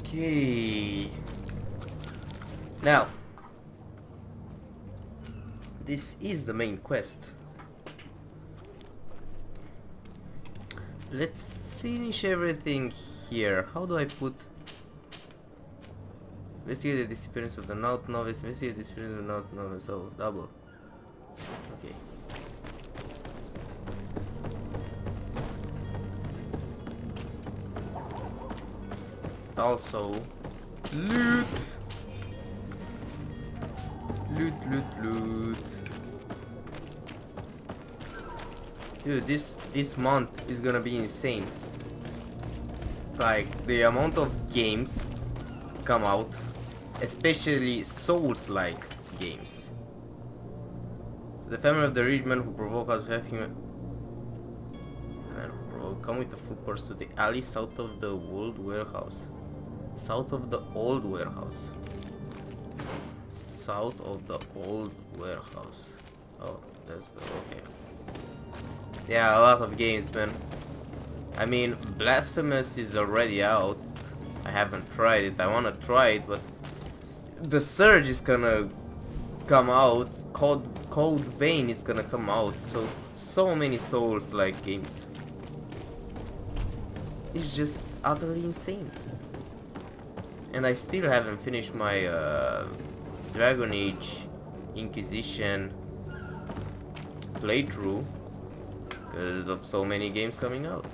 Okay. Now, this is the main quest. Let's finish everything here. How do I put... Investigate the disappearance of the Naut Novice. Investigate the disappearance of the Naut Novice. Oh, double. Okay. Also, loot! Loot. Dude, this month is gonna be insane. Like, the amount of games come out, especially Souls-like games. So the family of the rich man who provoke us have him come with the full purse to the alley south of the old warehouse. South of the old warehouse. South of the old warehouse. Oh, that's the... okay. Yeah, a lot of games, man. I mean, Blasphemous is already out. I haven't tried it. I wanna try it, but the Surge is gonna come out. Code Vein is gonna come out. So many Souls-like games. It's just utterly insane. And I still haven't finished my Dragon Age Inquisition playthrough because of so many games coming out.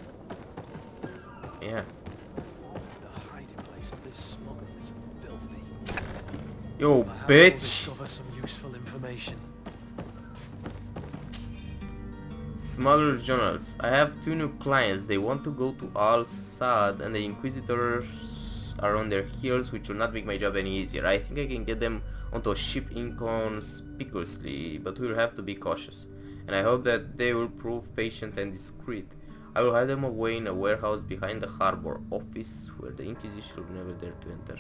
Yeah. The hiding place of this smuggler is filthy. Yo, Perhaps bitch! we'll discover some useful information. Smuggler's journals. I have 2 new clients. They want to go to Al-Sad and the Inquisitors are on their heels, which will not make my job any easier. I think I can get them onto a ship inconspicuously, but we'll have to be cautious. And I hope that they will prove patient and discreet. I will hide them away in a warehouse behind the harbor office where the Inquisition will never dare to enter.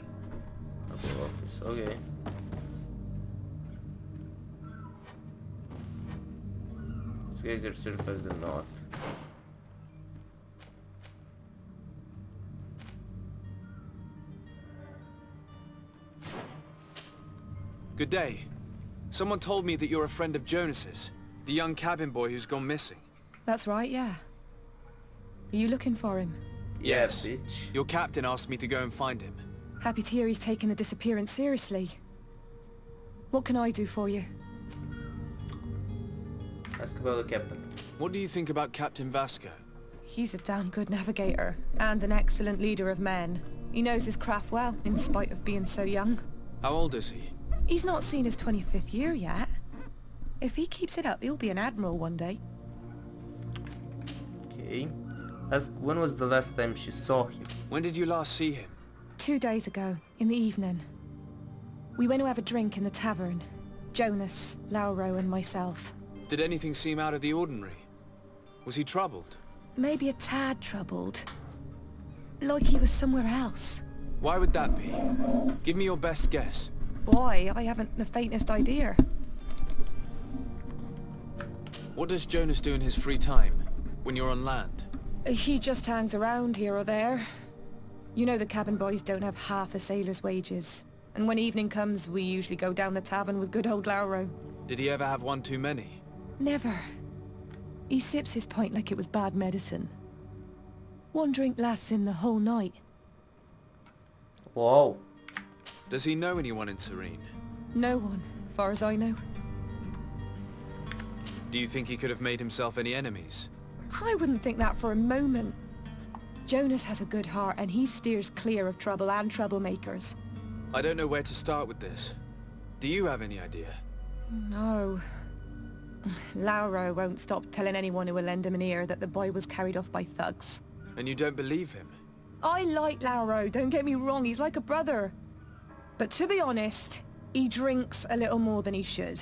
Harbor office, okay. These guys are certified or not. Good day. Someone told me that you're a friend of Jonas's, the young cabin boy who's gone missing. That's right, yeah. Are you looking for him? Yes. Yeah, bitch. Your captain asked me to go and find him. Happy to hear he's taken the disappearance seriously. What can I do for you? Ask about the captain. What do you think about Captain Vasco? He's a damn good navigator, and an excellent leader of men. He knows his craft well, in spite of being so young. How old is he? He's not seen his 25th year yet. If he keeps it up, he'll be an admiral one day. Okay. Ask when was the last time she saw him? When did you last see him? 2 days ago, in the evening. We went to have a drink in the tavern. Jonas, Lauro and myself. Did anything seem out of the ordinary? Was he troubled? Maybe a tad troubled. Like he was somewhere else. Why would that be? Give me your best guess. Why? I haven't the faintest idea. What does Jonas do in his free time, when you're on land? He just hangs around here or there. You know the cabin boys don't have half a sailor's wages. And when evening comes, we usually go down the tavern with good old Lauro. Did he ever have one too many? Never. He sips his pint like it was bad medicine. One drink lasts him the whole night. Whoa. Does he know anyone in Serene? No one, far as I know. Do you think he could have made himself any enemies? I wouldn't think that for a moment. Jonas has a good heart and he steers clear of trouble and troublemakers. I don't know where to start with this. Do you have any idea? No. Lauro won't stop telling anyone who will lend him an ear that the boy was carried off by thugs. And you don't believe him? I like Lauro, don't get me wrong, he's like a brother. But to be honest, he drinks a little more than he should.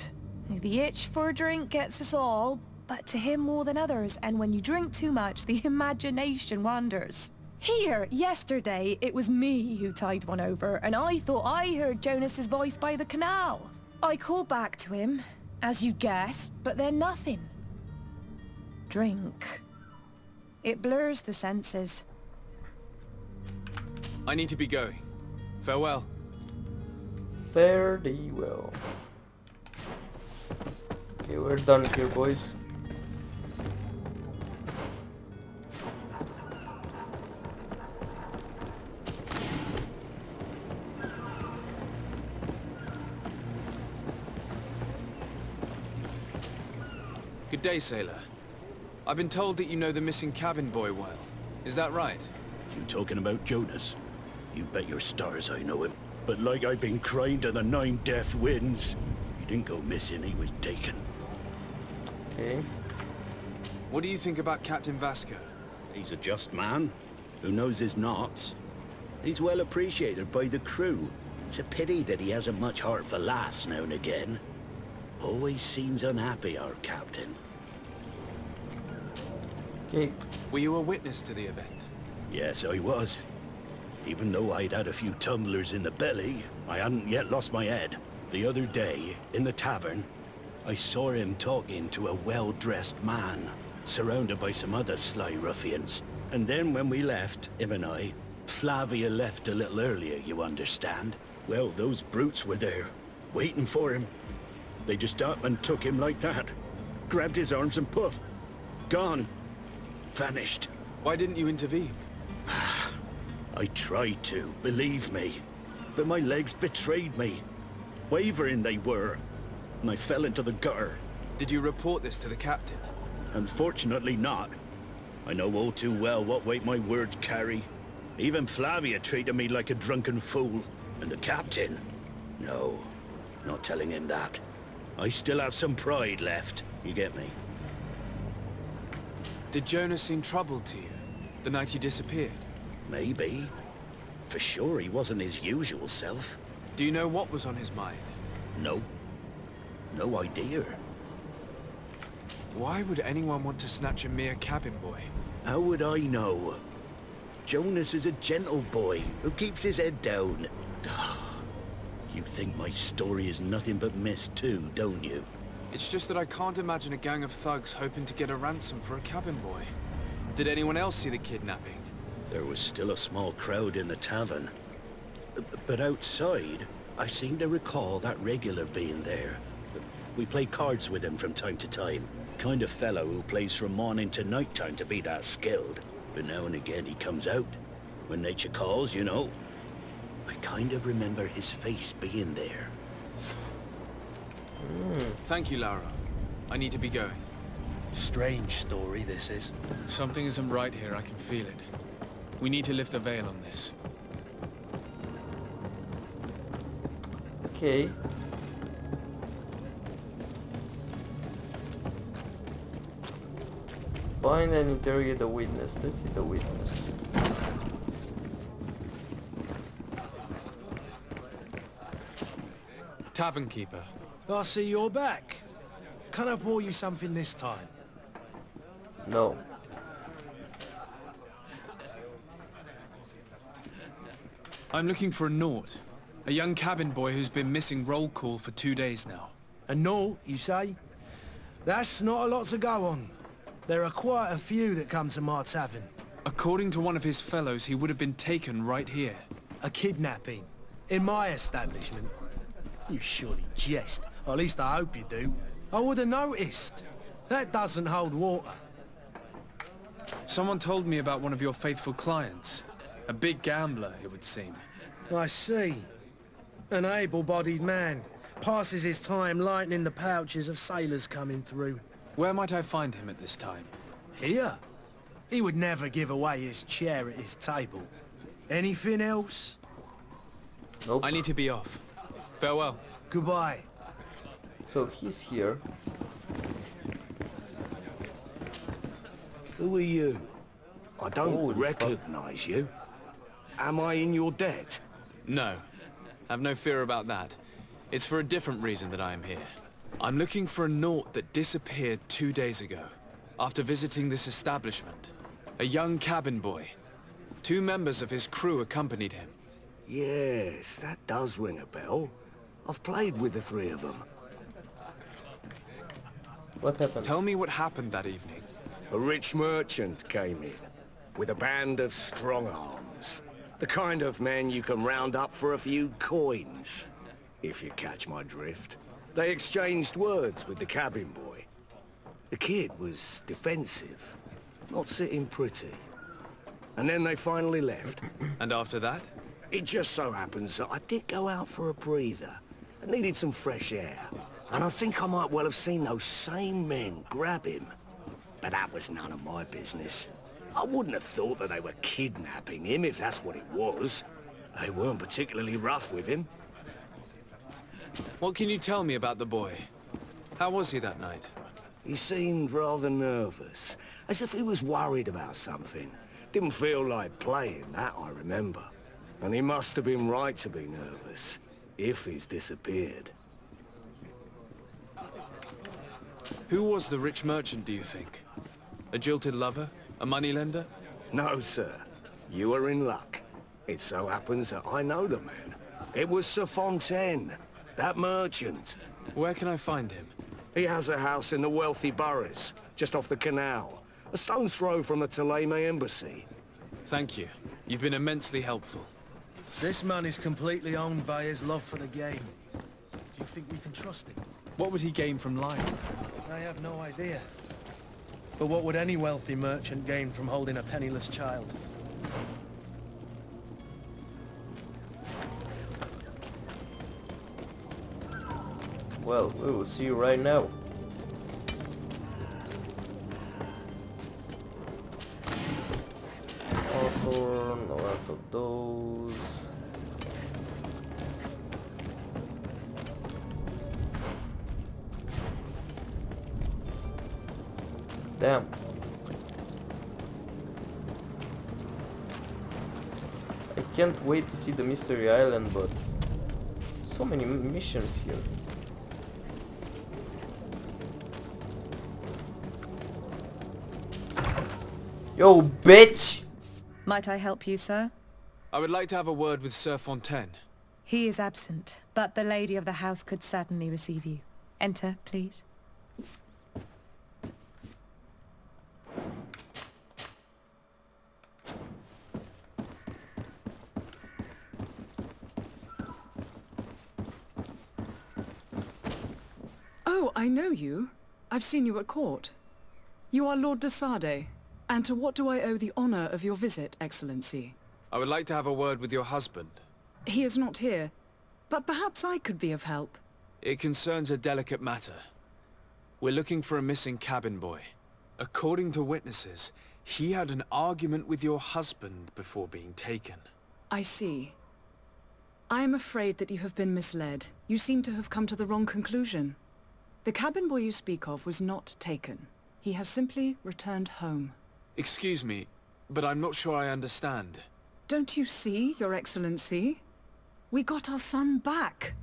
The itch for a drink gets us all, but to him more than others, and when you drink too much, the imagination wanders. Here, yesterday, it was me who tied one over, and I thought I heard Jonas's voice by the canal. I called back to him, as you guessed, but then nothing. Drink. It blurs the senses. I need to be going. Farewell. Fare thee well. Okay, we're done here, boys. Good day, sailor. I've been told that you know the missing cabin boy well. Is that right? You talking about Jonas? You bet your stars I know him. But like I've been crying to the 9 death winds, he didn't go missing, he was taken. Okay. What do you think about Captain Vasco? He's a just man, who knows his knots. He's well appreciated by the crew. It's a pity that he hasn't much heart for laughs now and again. Always seems unhappy, our captain. Okay. Were you a witness to the event? Yes, I was. Even though I'd had a few tumblers in the belly, I hadn't yet lost my head. The other day, in the tavern, I saw him talking to a well-dressed man, surrounded by some other sly ruffians. And then when we left, him and I, Flavia left a little earlier, you understand. Well, those brutes were there, waiting for him. They just up and took him like that. Grabbed his arms and poof. Gone. Vanished. Why didn't you intervene? I tried to, believe me. But my legs betrayed me. Wavering they were. And I fell into the gutter. Did you report this to the captain? Unfortunately not. I know all too well what weight my words carry. Even Flavia treated me like a drunken fool. And the captain? No, not telling him that. I still have some pride left, you get me? Did Jonas seem troubled to you, the night he disappeared? Maybe. For sure he wasn't his usual self. Do you know what was on his mind? No. No idea. Why would anyone want to snatch a mere cabin boy? How would I know? Jonas is a gentle boy who keeps his head down. You think my story is nothing but mess too, don't you? It's just that I can't imagine a gang of thugs hoping to get a ransom for a cabin boy. Did anyone else see the kidnapping? There was still a small crowd in the tavern. But outside, I seem to recall that regular being there. We play cards with him from time to time. Kind of fellow who plays from morning to night time to be that skilled. But now and again he comes out. When nature calls, you know. I kind of remember his face being there. Thank you, Laura. I need to be going. Strange story, this is. Something isn't right here, I can feel it. We need to lift the veil on this. Okay. Find and interrogate the witness. Let's see the witness. Tavern keeper. I see you're back. Can I pour you something this time? No. I'm looking for a Naut. A young cabin boy who's been missing roll call for 2 days now. A Naut, you say? That's not a lot to go on. There are quite a few that come to my tavern. According to one of his fellows, he would have been taken right here. A kidnapping. In my establishment. You surely jest. Or at least I hope you do. I would have noticed. That doesn't hold water. Someone told me about one of your faithful clients. A big gambler, it would seem. I see. An able-bodied man. Passes his time lightening the pouches of sailors coming through. Where might I find him at this time? Here? He would never give away his chair at his table. Anything else? Nope. I need to be off. Farewell. Goodbye. So he's here. Who are you? I don't Holy fuck. recognize you. Am I in your debt? No. Have no fear about that. It's for a different reason that I am here. I'm looking for a Naut that disappeared 2 days ago, after visiting this establishment. A young cabin boy. 2 members of his crew accompanied him. Yes, that does ring a bell. I've played with the 3 of them. What happened? Tell me what happened that evening. A rich merchant came in, with a band of strong arms. The kind of men you can round up for a few coins, if you catch my drift. They exchanged words with the cabin boy. The kid was defensive, not sitting pretty. And then they finally left. And after that? It just so happens that I did go out for a breather. I needed some fresh air. And I think I might well have seen those same men grab him. But that was none of my business. I wouldn't have thought that they were kidnapping him if that's what it was. They weren't particularly rough with him. What can you tell me about the boy? How was he that night? He seemed rather nervous, as if he was worried about something. Didn't feel like playing, that I remember. And he must have been right to be nervous, if he's disappeared. Who was the rich merchant, do you think? A jilted lover? A moneylender? No, sir. You are in luck. It so happens that I know the man. It was Sir Fontaine, that merchant. Where can I find him? He has a house in the wealthy boroughs, just off the canal. A stone's throw from the Thélème embassy. Thank you. You've been immensely helpful. This man is completely owned by his love for the game. Do you think we can trust him? What would he gain from lying? I have no idea. But what would any wealthy merchant gain from holding a penniless child? Well, we will see you right now. Hawthorne, a lot of those. Damn. I can't wait to see the Mystery Island, but so many missions here. Yo, bitch! Might I help you, sir? I would like to have a word with Sir Fontaine. He is absent, but the lady of the house could certainly receive you. Enter, please. Oh, I know you. I've seen you at court. You are Lord de Sade. And to what do I owe the honor of your visit, Excellency? I would like to have a word with your husband. He is not here, but perhaps I could be of help. It concerns a delicate matter. We're looking for a missing cabin boy. According to witnesses, he had an argument with your husband before being taken. I see. I am afraid that you have been misled. You seem to have come to the wrong conclusion. The cabin boy you speak of was not taken. He has simply returned home. Excuse me, but I'm not sure I understand. Don't you see, Your Excellency? We got our son back.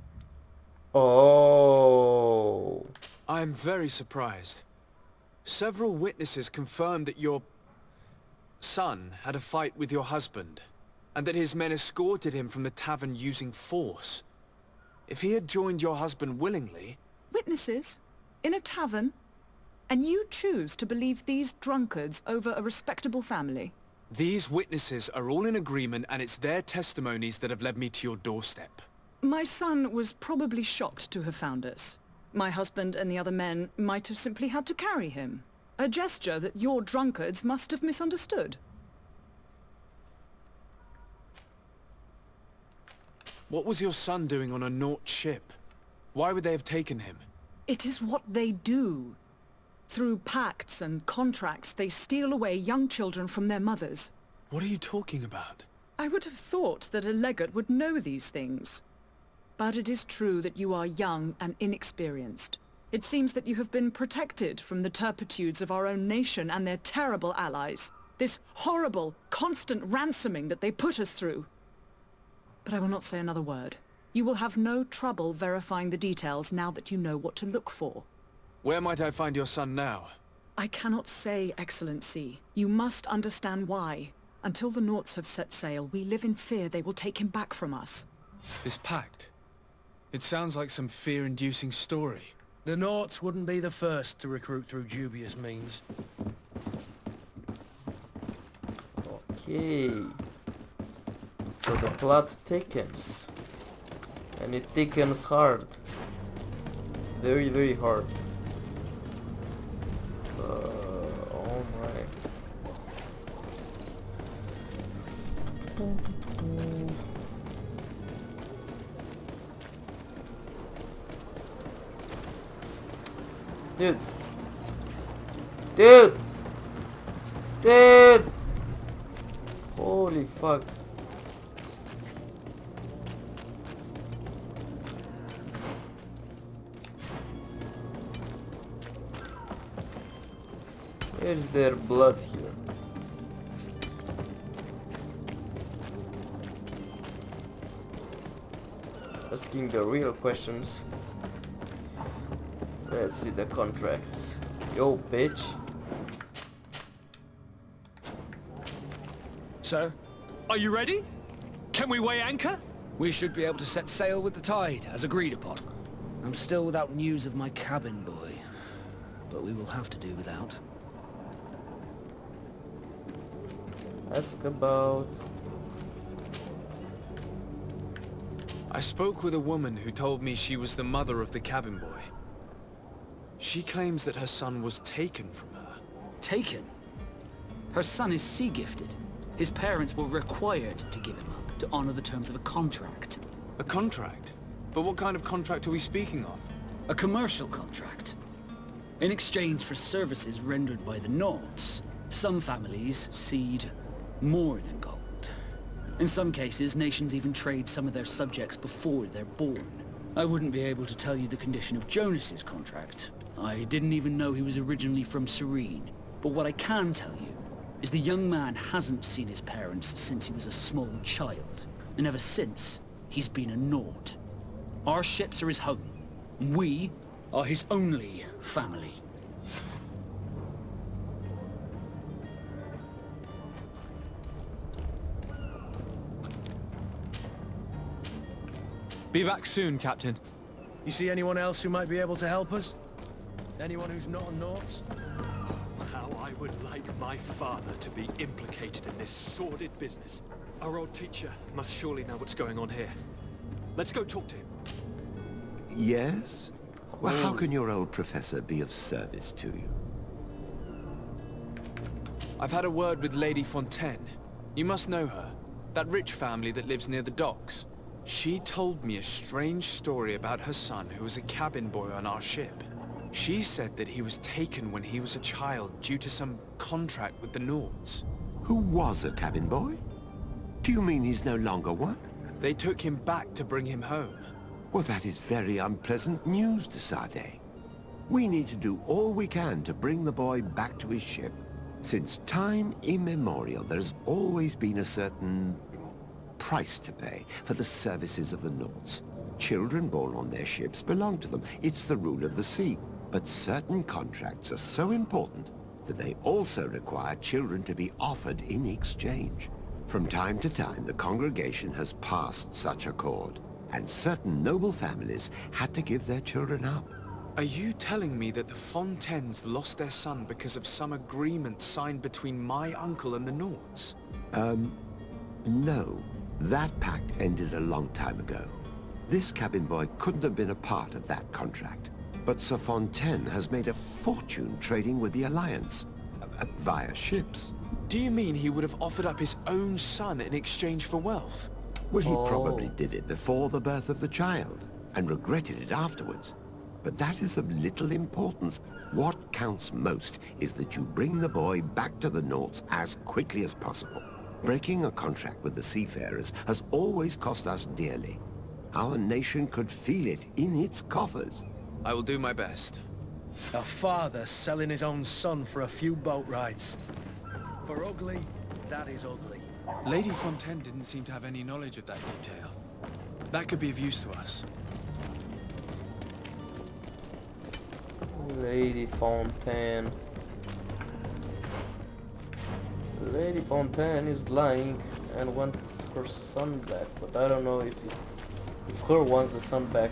Oh. I am very surprised. Several witnesses confirmed that your son had a fight with your husband, and that his men escorted him from the tavern using force. If he had joined your husband willingly... Witnesses? In a tavern? And you choose to believe these drunkards over a respectable family? These witnesses are all in agreement, and it's their testimonies that have led me to your doorstep. My son was probably shocked to have found us. My husband and the other men might have simply had to carry him. A gesture that your drunkards must have misunderstood. What was your son doing on a Naut ship? Why would they have taken him? It is what they do. Through pacts and contracts, they steal away young children from their mothers. What are you talking about? I would have thought that a legate would know these things. But it is true that you are young and inexperienced. It seems that you have been protected from the turpitudes of our own nation and their terrible allies. This horrible, constant ransoming that they put us through. But I will not say another word. You will have no trouble verifying the details now that you know what to look for. Where might I find your son now? I cannot say, Excellency. You must understand why. Until the Nauts have set sail, we live in fear they will take him back from us. This pact? It sounds like some fear-inducing story. The Nauts wouldn't be the first to recruit through dubious means. Okay. So the plot thickens. And it thickens hard. Very, very hard. Oh my. Dude. Dude! Dude! Holy fuck. Where's their blood here? Asking the real questions. Let's see the contracts. Yo, bitch. Sir, Are you ready? Can we weigh anchor? we should be able to set sail with the tide, as agreed upon. I'm still without news of my cabin boy, but we will have to do without. Ask about... I spoke with a woman who told me she was the mother of the cabin boy. She claims that her son was taken from her. Taken? Her son is sea-gifted. His parents were required to give him up to honor the terms of a contract. A contract? But what kind of contract are we speaking of? A commercial contract. In exchange for services rendered by the Nords, some families cede more than gold. In some cases, nations even trade some of their subjects before they're born. I wouldn't be able to tell you the condition of Jonas's contract. I didn't even know he was originally from Serene. But what I can tell you is the young man hasn't seen his parents since he was a small child. And ever since, he's been a Nord. Our ships are his home. We are his only family. Be back soon, Captain. You see anyone else who might be able to help us? Anyone who's not a Nauts? How I would like my father to be implicated in this sordid business. Our old teacher must surely know what's going on here. Let's go talk to him. Yes? Well, how can your old professor be of service to you? I've had a word with Lady Fontaine. You must know her. That rich family that lives near the docks. She told me a strange story about her son who was a cabin boy on our ship. She said that he was taken when he was a child due to some contract with the Nords. Who was a cabin boy? Do you mean he's no longer one? They took him back to bring him home. Well, that is very unpleasant news, de Sade. We need to do all we can to bring the boy back to his ship. Since time immemorial, there's always been a certain price to pay for the services of the Nords. Children born on their ships belong to them. It's the rule of the sea. But certain contracts are so important that they also require children to be offered in exchange. From time to time, the congregation has passed such accord, and certain noble families had to give their children up. Are you telling me that the Fontaines lost their son because of some agreement signed between my uncle and the Nords? No. That pact ended a long time ago. This cabin boy couldn't have been a part of that contract. But Sir Fontaine has made a fortune trading with the Alliance, via ships. Do you mean he would have offered up his own son in exchange for wealth? Well, he probably did it before the birth of the child, and regretted it afterwards. But that is of little importance. What counts most is that you bring the boy back to the Nords as quickly as possible. Breaking a contract with the seafarers has always cost us dearly. Our nation could feel it in its coffers. I will do my best. A father selling his own son for a few boat rides. For ugly, that is ugly. Lady Fontaine didn't seem to have any knowledge of that detail. That could be of use to us. Lady Fontaine. Lady Fontaine is lying and wants her son back, but I don't know if her wants the son back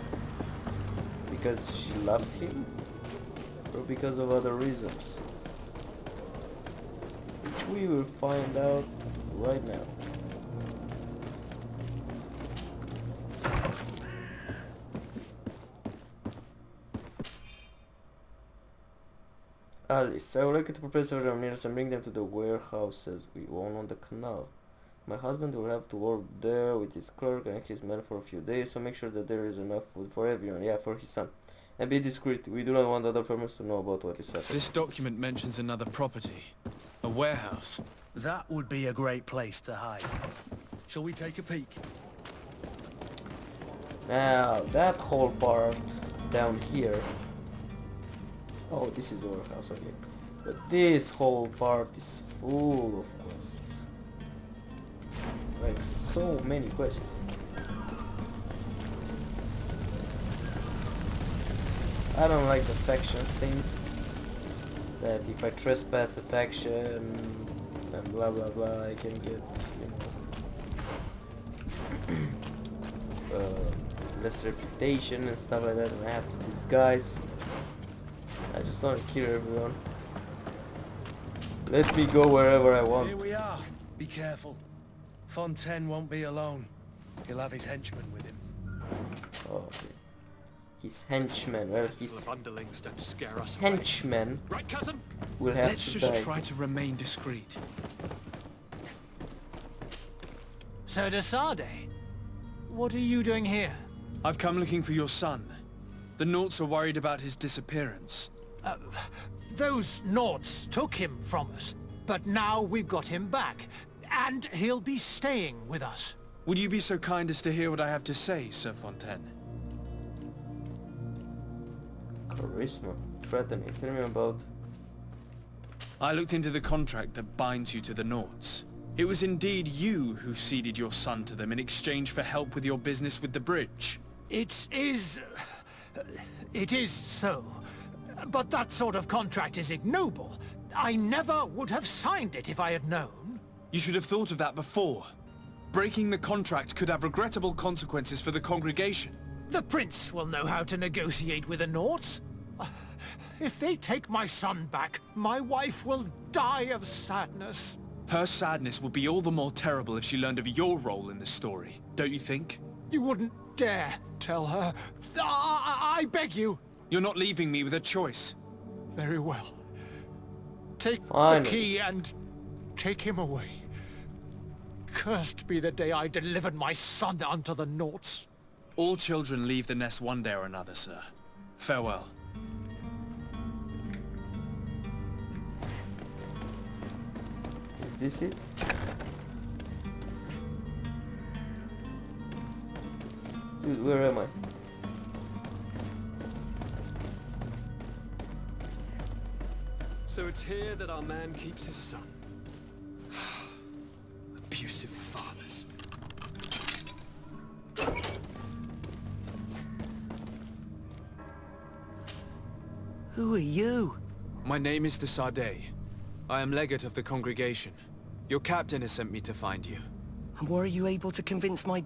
because she loves him or because of other reasons, which we will find out right now. Alice, I would like you to prepare several meals and bring them to the warehouses we own on the canal. My husband will have to work there with his clerk and his men for a few days, so make sure that there is enough food for everyone. Yeah, for his son. And be discreet. We do not want other farmers to know about what is happening. This document mentions another property. A warehouse. That would be a great place to hide. Shall we take a peek? Now, that whole part down here. Oh, this is the warehouse, okay. But this whole part is full of quests. Like, so many quests. I don't like the factions thing. That if I trespass a faction and blah blah blah, I can get, you know, less reputation and stuff like that, and I have to disguise. I just want to kill everyone. Let me go wherever I want. Here we are. Be careful. Fontaine won't be alone. He'll have his henchmen with him. Oh, okay. His henchmen. Well, his Underlings don't scare us away. henchmen Right, cousin? will have Let's to just die. try to remain discreet. Sir de Sade, what are you doing here? I've come looking for your son. The Naughts are worried about his disappearance. Those Naughts took him from us, but now we've got him back, and he'll be staying with us. Would you be so kind as to hear what I have to say, Sir Fontaine? Charisma. Threatening. Tell me about... I looked into the contract that binds you to the Naughts. It was indeed you who ceded your son to them in exchange for help with your business with the bridge. It is so. But that sort of contract is ignoble. I never would have signed it if I had known. You should have thought of that before. Breaking the contract could have regrettable consequences for the congregation. The prince will know how to negotiate with the Naughts. If they take my son back, my wife will die of sadness. Her sadness would be all the more terrible if she learned of your role in the story, don't you think? You wouldn't dare tell her. I beg you. You're not leaving me with a choice. Very well. Take Fine. the key and take him away. Cursed be the day I delivered my son unto the Naughts. All children leave the nest one day or another, sir. Farewell. Is this it? Dude, where am I? So it's here that our man keeps his son. Abusive fathers. Who are you? My name is de Sade. I am legate of the congregation. Your captain has sent me to find you. And were you able to convince my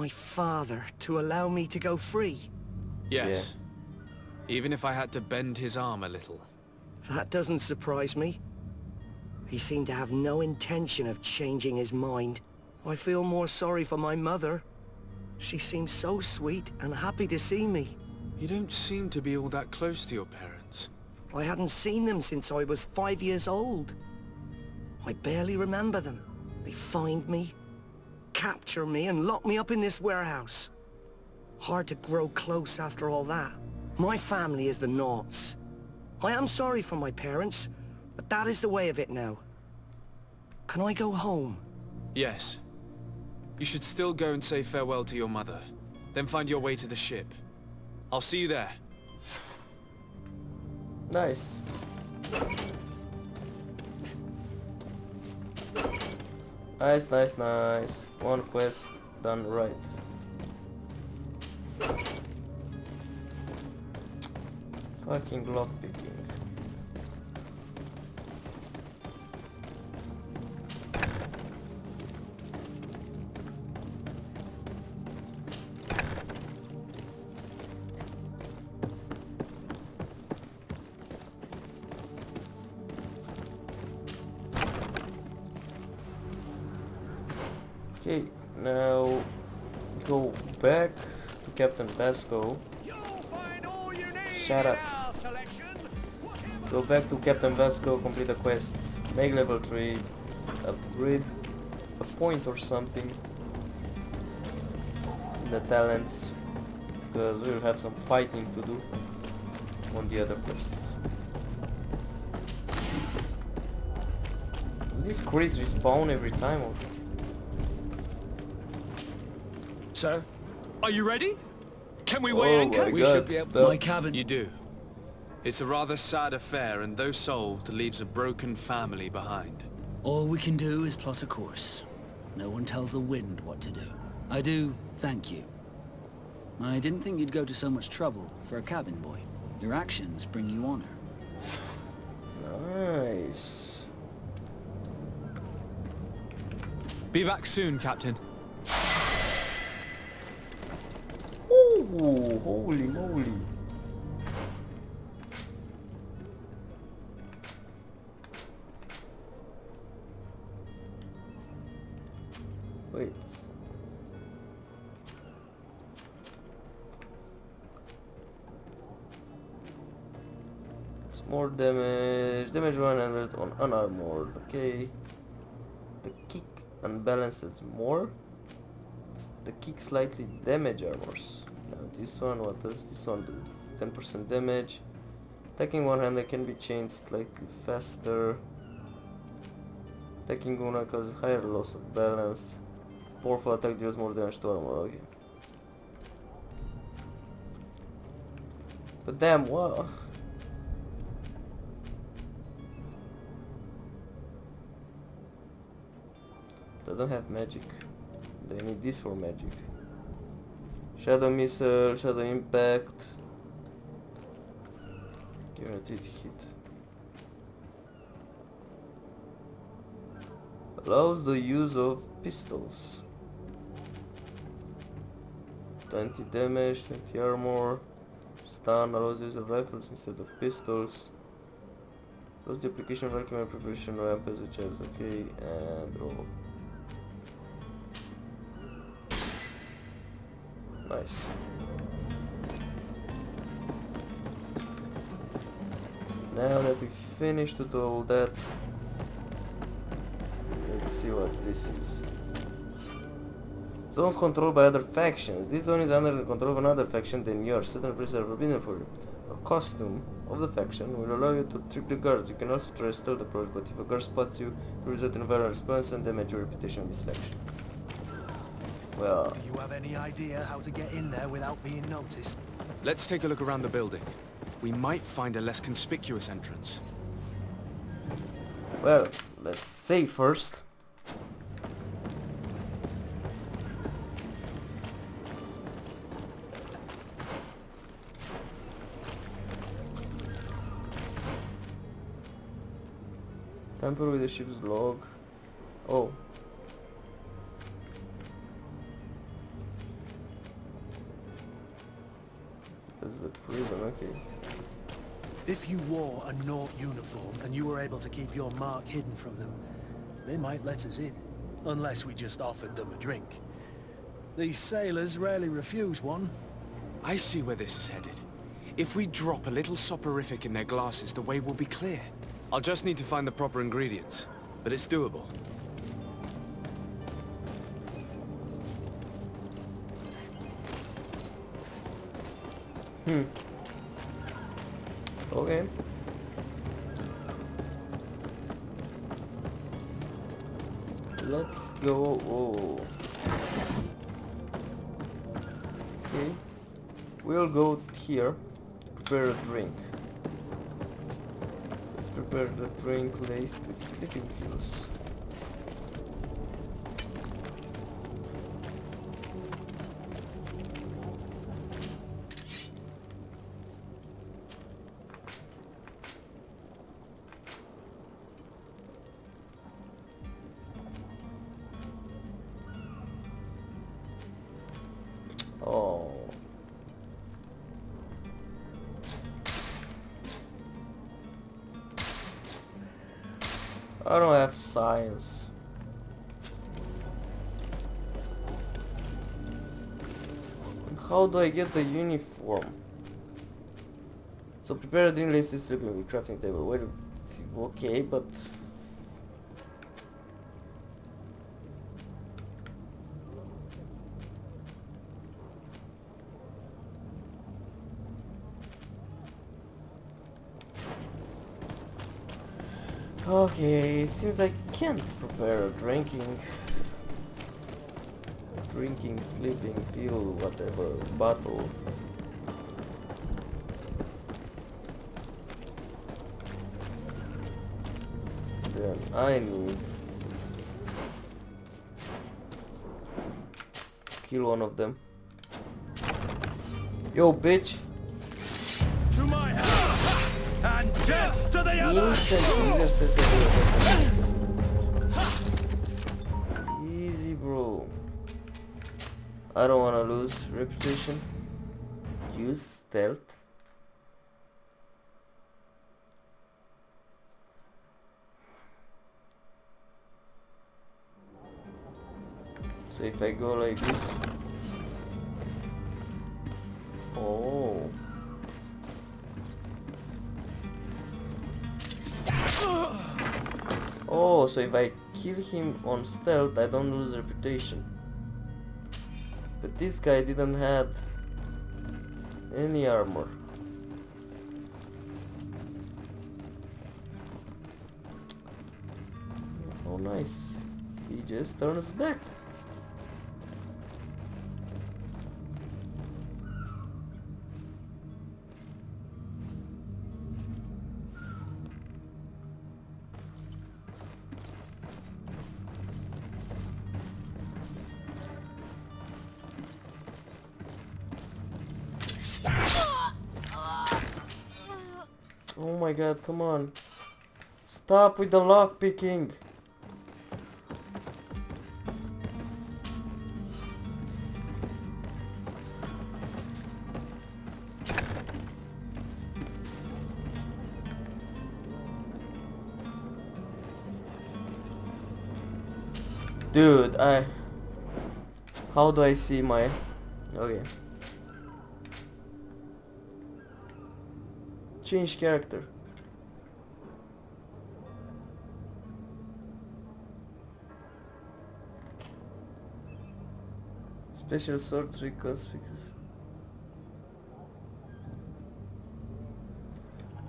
father to allow me to go free? Yes. Even if I had to bend his arm a little. That doesn't surprise me. He seemed to have no intention of changing his mind. I feel more sorry for my mother. She seemed so sweet and happy to see me. You don't seem to be all that close to your parents. I hadn't seen them since I was 5 years old. I barely remember them. They find me, capture me, and lock me up in this warehouse. Hard to grow close after all that. My family is the Naughts. I am sorry for my parents, but that is the way of it now. Can I go home? Yes. You should still go and say farewell to your mother. Then find your way to the ship. I'll see you there. Nice. Nice, nice, nice. One quest done right. Fucking lockpicking. Okay, now go back to Captain Vasco. Shut up. Go back to Captain Vasco, complete the quest, make level 3, upgrade a point or something in the talents, because we'll have some fighting to do on the other quests. Do these crates respawn every time? Or? Sir? Are you ready? Can we weigh anchor? We should be able... My cabin... You do. It's a rather sad affair, and though solved, leaves a broken family behind. All we can do is plot a course. No one tells the wind what to do. I do thank you. I didn't think you'd go to so much trouble for a cabin boy. Your actions bring you honor. Nice. Be back soon, Captain. Ooh, holy moly. Wait. It's more damage. Damage 100 on unarmored. Okay. The kick unbalances more. The kick slightly damage armors. Now this one, what does this one do? 10% damage. Attacking one-handed can be changed slightly faster. Attacking one causes higher loss of balance. Powerful attack deals more damage to armor. Okay. But damn, what? They don't have magic. They need this for magic. Shadow missile, shadow impact. Guaranteed hit. Allows the use of pistols. 20 damage, 20 armor. Stun allows the use of rifles instead of pistols. Allows the application of alchemy preparation rampage, which is okay, and oh. Nice. Now that we finished with all that, let's see what this is. Zones controlled by other factions. This zone is under the control of another faction than yours. Certain places are forbidden for you. A costume of the faction will allow you to trick the guards. You can also try a stealth approach, but if a guard spots you, it will result in a violent response and damage your reputation of this faction. Well... Do you have any idea how to get in there without being noticed? Let's take a look around the building. We might find a less conspicuous entrance. Well, let's save first. Tamper with the ship's log. Oh. There's the prison, okay. If you wore a Nort uniform and you were able to keep your mark hidden from them, they might let us in. Unless we just offered them a drink. These sailors rarely refuse one. I see where this is headed. If we drop a little soporific in their glasses, the way will be clear. I'll just need to find the proper ingredients, but it's doable. Okay. Let's go. Oh. Okay. We'll go here. Prepare a drink. Let's prepare the drink laced with sleeping pills. Oh. I don't have science. How do I get the uniform? So prepare a drink list, sleeping with crafting table. Wait, okay, but okay, it seems I can't prepare a drinking, sleeping pill, whatever, bottle. Then I need to kill one of them. Yo, bitch! To my house! And death to the Easy, bro. I don't wanna lose reputation. Use stealth. So if I go like this. Oh. Oh, so if I kill him on stealth, I don't lose reputation. But this guy didn't have any armor. Oh, nice. He just turns back. Oh my god, come on. Stop with the lock picking. Dude, how do I see my... Okay. Change character. Special sword trick conspicuous.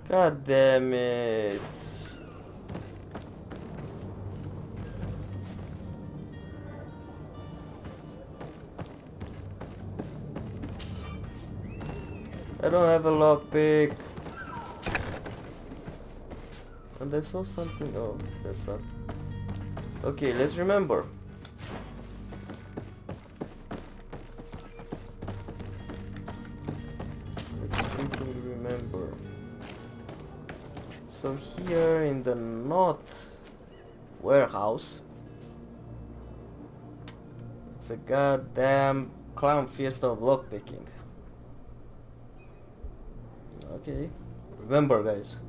God damn it. I don't have a lockpick. And I saw something. Oh, that's up. Okay, let's remember. Let's freaking remember. So here in the North warehouse, it's a goddamn clown fiesta of lockpicking. Okay, remember, guys.